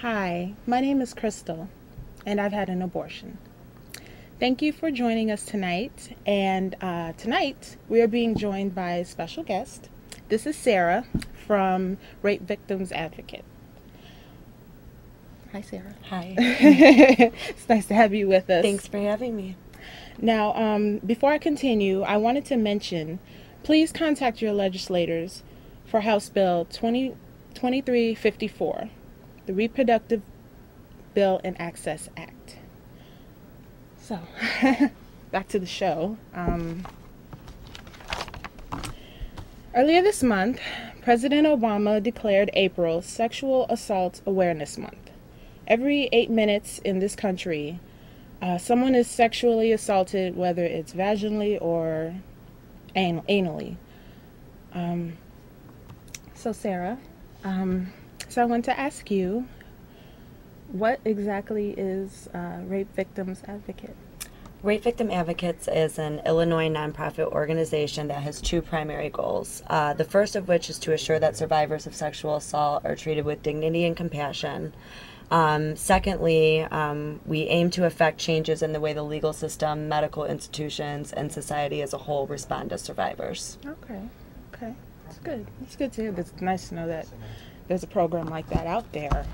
Hi, my name is Crystal, and I've had an abortion. Thank you for joining us tonight, and tonight we are being joined by a special guest. This is Sara from Rape Victims Advocate. Hi, Sara. Hi. It's nice to have you with us. Thanks for having me. Now, before I continue, I wanted to mention, please contact your legislators for House Bill 2354, the Reproductive Bill and Access Act. So, back to the show. Earlier this month, President Obama declared April Sexual Assault Awareness Month. Every 8 minutes in this country, someone is sexually assaulted, whether it's vaginally or anally. So Sara, so I want to ask you, what exactly is Rape Victims Advocate? Rape Victim Advocates is an Illinois nonprofit organization that has two primary goals. The first of which is to assure that survivors of sexual assault are treated with dignity and compassion. Secondly, we aim to affect changes in the way the legal system, medical institutions, and society as a whole respond to survivors. Okay, that's good. It's good to hear. It's nice to know that there's a program like that out there.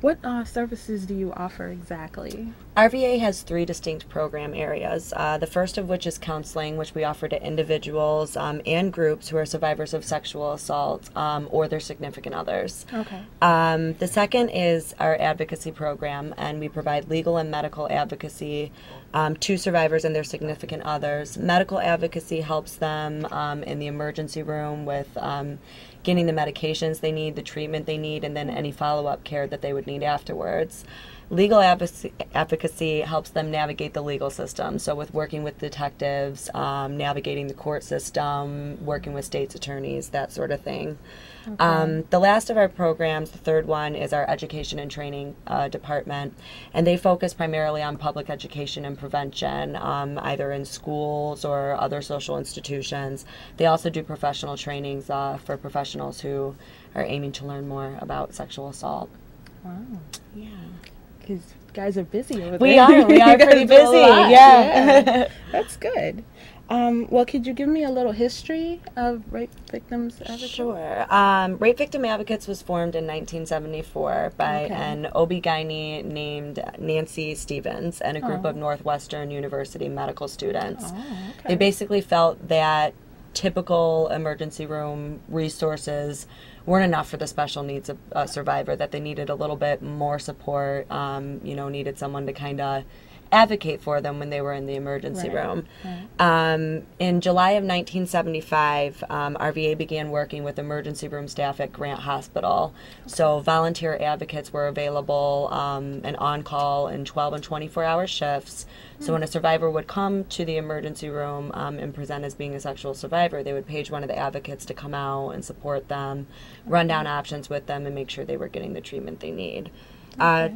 What services do you offer exactly? RVA has three distinct program areas. The first of which is counseling, which we offer to individuals and groups who are survivors of sexual assault or their significant others. Okay. The second is our advocacy program, and we provide legal and medical advocacy to survivors and their significant others. Medical advocacy helps them in the emergency room with getting the medications they need, the treatment they need, and then any follow-up care that they would need afterwards. Legal advocacy helps them navigate the legal system, so with working with detectives, navigating the court system, working with state's attorneys, that sort of thing. Okay. The last of our programs, the third one, is our education and training department, and they focus primarily on public education and prevention, either in schools or other social institutions. They also do professional trainings for professionals who are aiming to learn more about sexual assault. Wow. Yeah. Because guys are busy over there. We are pretty busy. Yeah. That's good. Well, could you give me a little history of Rape Victims Advocates? Sure. Rape Victim Advocates was formed in 1974 by an OB-GYN named Nancy Stevens and a group of Northwestern University medical students. They basically felt that typical emergency room resources weren't enough for the special needs of a survivor, that they needed a little bit more support, needed someone to kind of advocate for them when they were in the emergency room. Right. In July of 1975, RVA began working with emergency room staff at Grant Hospital. So volunteer advocates were available and on call in 12 and 24-hour shifts. So when a survivor would come to the emergency room and present as being a sexual survivor, they would page one of the advocates to come out and support them, run down options with them, and make sure they were getting the treatment they need.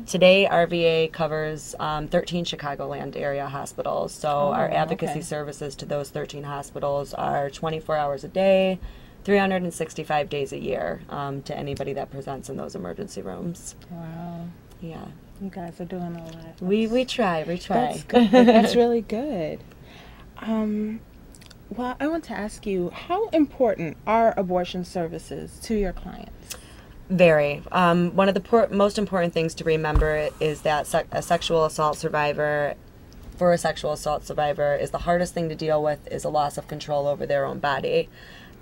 Today, RVA covers 13 Chicagoland area hospitals, so our advocacy services to those 13 hospitals are 24 hours a day, 365 days a year to anybody that presents in those emergency rooms. Wow. Yeah. You guys are doing a lot. We try. That's good. That's really good. Well, I want to ask you, how important are abortion services to your clients? Very. One of the most important things to remember is that a sexual assault survivor, for a sexual assault survivor, is the hardest thing to deal with is a loss of control over their own body.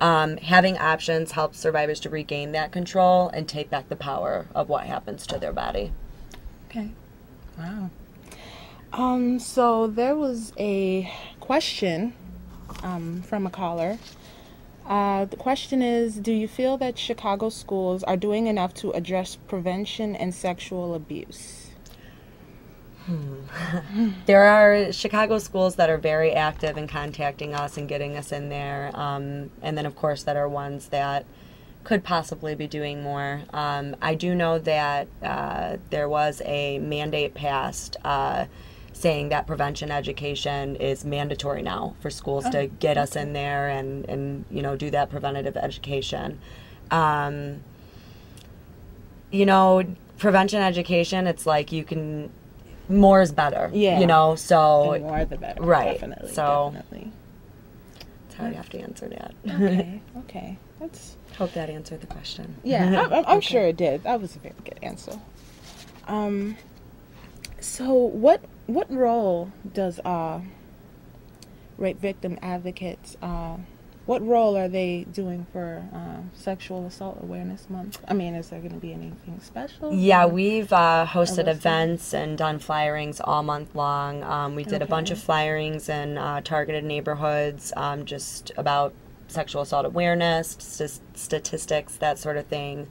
Having options helps survivors to regain that control and take back the power of what happens to their body. Okay. Wow. So there was a question from a caller. The question is, do you feel that Chicago schools are doing enough to address prevention and sexual abuse? There are Chicago schools that are very active in contacting us and getting us in there, and then of course that are ones that could possibly be doing more. I do know that there was a mandate passed saying that prevention education is mandatory now for schools to get us in there and do that preventative education. you know, prevention education, it's like you can, more is better. Yeah. You know, so. The more the better. Right. Definitely. So. Definitely. That's how you have to answer that. Okay. Okay. Hope that answered the question. Yeah, I'm sure it did. That was a very good answer. So what role does rape victim advocates, what role are they doing for Sexual Assault Awareness Month? I mean, is there going to be anything special? Yeah, we've hosted events and done flyerings all month long. We did a bunch of flyerings in targeted neighborhoods, just about sexual assault awareness, statistics, that sort of thing.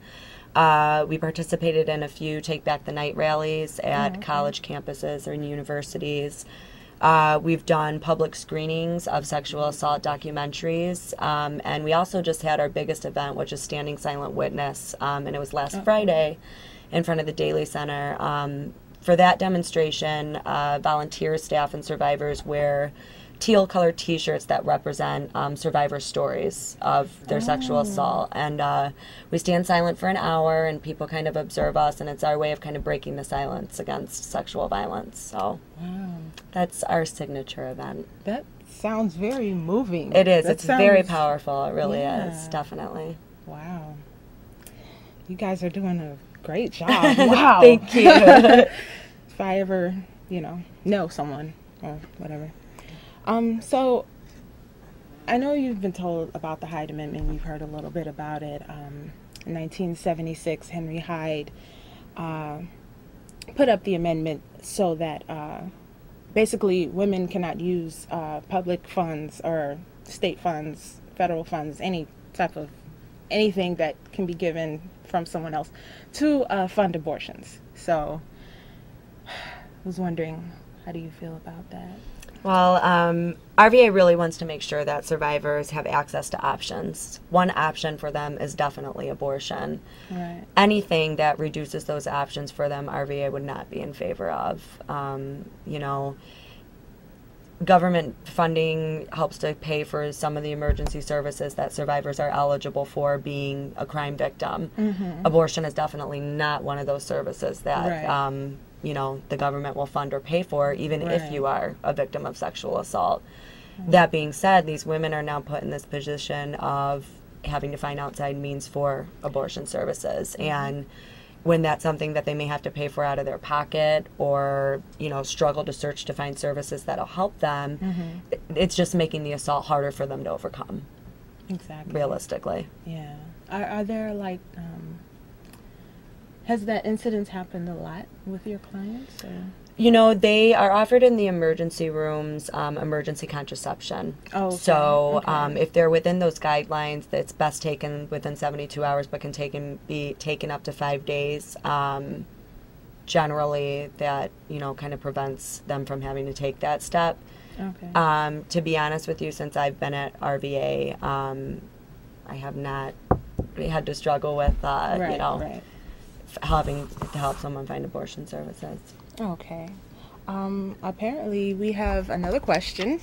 We participated in a few Take Back the Night rallies at college campuses or in universities. We've done public screenings of sexual assault documentaries, and we also just had our biggest event, which is Standing Silent Witness, and it was last Friday in front of the Daily Center. For that demonstration, volunteers, staff, and survivors wear teal-colored T-shirts that represent survivor stories of their sexual assault, and we stand silent for an hour, and people kind of observe us, and it's our way of kind of breaking the silence against sexual violence. So that's our signature event. That sounds very moving. It is. It's very powerful. It really is. Definitely. Wow. You guys are doing a great job. Wow. Thank you. If I ever, know someone or whatever. So I know you've been told about the Hyde Amendment. You've heard a little bit about it. In 1976, Henry Hyde put up the amendment so that basically women cannot use public funds or state funds, federal funds, any type of anything that can be given from someone else to fund abortions. So I was wondering, how do you feel about that? Well, RVA really wants to make sure that survivors have access to options. One option for them is definitely abortion. Right. Anything that reduces those options for them, RVA would not be in favor of. Government funding helps to pay for some of the emergency services that survivors are eligible for, being a crime victim. Abortion is definitely not one of those services that the government will fund or pay for, even if you are a victim of sexual assault. That being said, these women are now put in this position of having to find outside means for abortion services. And when that's something that they may have to pay for out of their pocket, or, struggle to search to find services that'll help them, it's just making the assault harder for them to overcome. Exactly. Realistically. Yeah. Are there has that incident happened a lot with your clients? Or? They are offered in the emergency rooms, emergency contraception. Oh, okay. So if they're within those guidelines, it's best taken within 72 hours, but can be taken up to 5 days. Generally, that, kind of prevents them from having to take that step. Okay. To be honest with you, since I've been at RVA, I have not had to struggle with, having to help someone find abortion services. Okay. Apparently we have another question.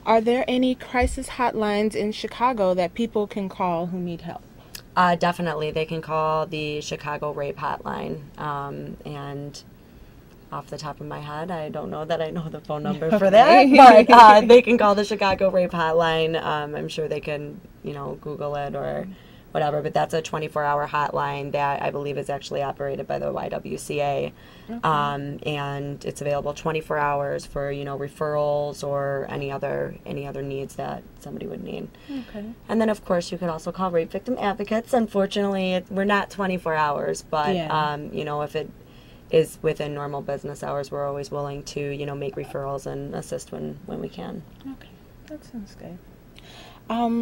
Are there any crisis hotlines in Chicago that people can call who need help? Definitely. They can call the Chicago Rape Hotline. And off the top of my head, I don't know that I know the phone number for that, but they can call the Chicago Rape Hotline. I'm sure they can, Google it or whatever, but that's a 24-hour hotline that I believe is actually operated by the YWCA. And it's available 24 hours for, referrals or any other needs that somebody would need. Okay. And then, of course, you could also call rape victim advocates. Unfortunately, we're not 24 hours, but, if it is within normal business hours, we're always willing to, make referrals and assist when we can. Okay, that sounds good.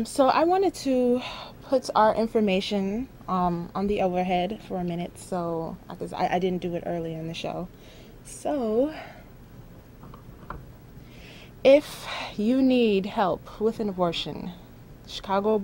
So I wanted to put our information on the overhead for a minute, so because I didn't do it earlier in the show. So if you need help with an abortion, Chicago